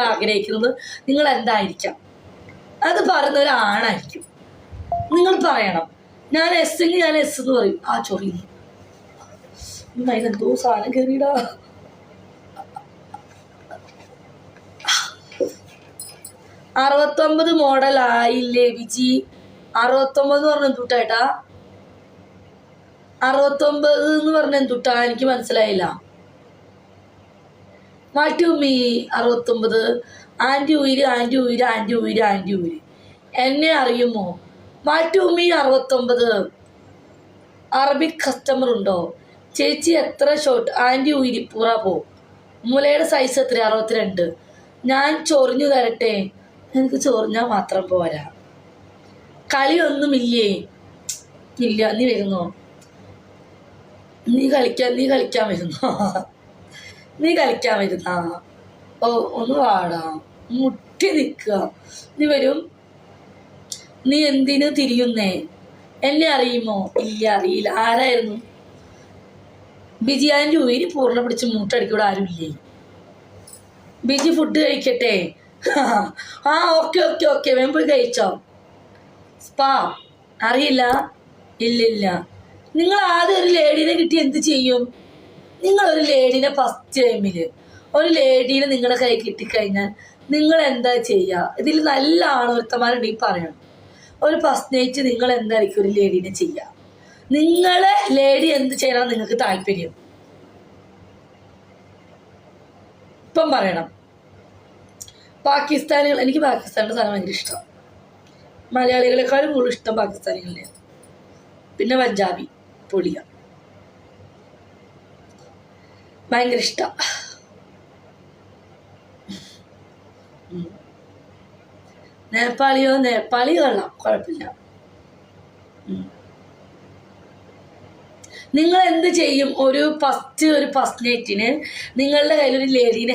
ആഗ്രഹിക്കുന്നത് നിങ്ങൾ എന്തായിരിക്കാം? അത് പറയുന്ന ഒരാണായിരിക്കും. നിങ്ങൾ പറയണം ഞാൻ എസ് എങ്കിൽ ഞാൻ എസ് എന്ന് പറയും. ആ ചൊറിയുന്നു അതിനെന്തോ സാധനം കയറിയിടാ. 69 മോഡൽ ആയില്ലേ വിജി? 69 പറഞ്ഞ എന്തുട്ടാ? 69 എന്ന് പറഞ്ഞ എന്തുട്ടാ? എനിക്ക് മനസ്സിലായില്ല. മാറ്റുമ്മി 69 ആൻറ്റി ഉയിര് ആൻറ്റി ഉയിര് ആൻറ്റി ഉയിര് ആൻറ്റി ഉയിര് എന്നെ അറിയുമോ? മാറ്റുമ്മി 69 അറബിക് കസ്റ്റമർ ഉണ്ടോ? ചേച്ചി എത്ര ഷോട്ട്? ആൻറ്റി ഉയിര് പൂറ പോ. മുലയുടെ സൈസ് എത്ര? 62. ഞാൻ ചൊറിഞ്ഞു തരട്ടെ? എനിക്ക് ചൊറിഞ്ഞാൽ മാത്രം പോരാ. കളിയൊന്നുമില്ലേ? ഇല്ല. നീ വരുന്നോ? നീ കളിക്കാൻ വരുന്നോ? നീ കളിക്കാൻ വരുന്ന? ഓ ഒന്ന് വാടാ, മുട്ടി നിൽക്കുക. നീ വരും. നീ എന്തിനു തിരിയുന്നേ? എന്നെ അറിയുമോ? ഇല്ല, അറിയില്ല. ആരായിരുന്നു? ബിജിയാൻ്റെ ഉയിര് പൂർണ്ണ പിടിച്ച് മൂട്ടടിക്കൂടെ ആരുമില്ലേ? ബിജി ഫുഡ് കഴിക്കട്ടെ? ആ ഓക്കെ ഓക്കെ ഓക്കെ, വേഗം പോയി കഴിച്ചോ. സ്പാ അറിയില്ല? ഇല്ലില്ല. നിങ്ങൾ ആദ്യം ഒരു ലേഡീനെ കിട്ടി എന്ത് ചെയ്യും? നിങ്ങളൊരു ലേഡീനെ ഫസ്റ്റ് ടൈമിൽ ഒരു ലേഡീനെ നിങ്ങളുടെ കൈ കിട്ടിക്കഴിഞ്ഞാൽ നിങ്ങൾ എന്താ ചെയ്യുക? ഇതിൽ നല്ല ആണോർത്തമാരുണ്ടെങ്കിൽ പറയണം. ഒരു ഫസ്റ്റ് നൈറ്റ് നിങ്ങൾ എന്തായിരിക്കും ഒരു ലേഡീനെ ചെയ്യുക? നിങ്ങളെ ലേഡി എന്ത് ചെയ്യണം നിങ്ങൾക്ക് താല്പര്യം? ഇപ്പം പറയണം. പാകിസ്ഥാനികൾ, എനിക്ക് പാകിസ്ഥാനിൻ്റെ സാധനം ഭയങ്കര ഇഷ്ടം. മലയാളികളെക്കാളും കൂടുതൽ ഇഷ്ടം പാകിസ്ഥാനികളിലെ. പിന്നെ പഞ്ചാബി പൊളിയ ഭയങ്കര ഇഷ്ടം. നേപ്പാളി കൊള്ളാം, കുഴപ്പമില്ല. നിങ്ങൾ എന്ത് ചെയ്യും ഒരു ഫസ്റ്റ് നൈറ്റിന് നിങ്ങളുടെ കയ്യിലൊരു ലേഡീനെ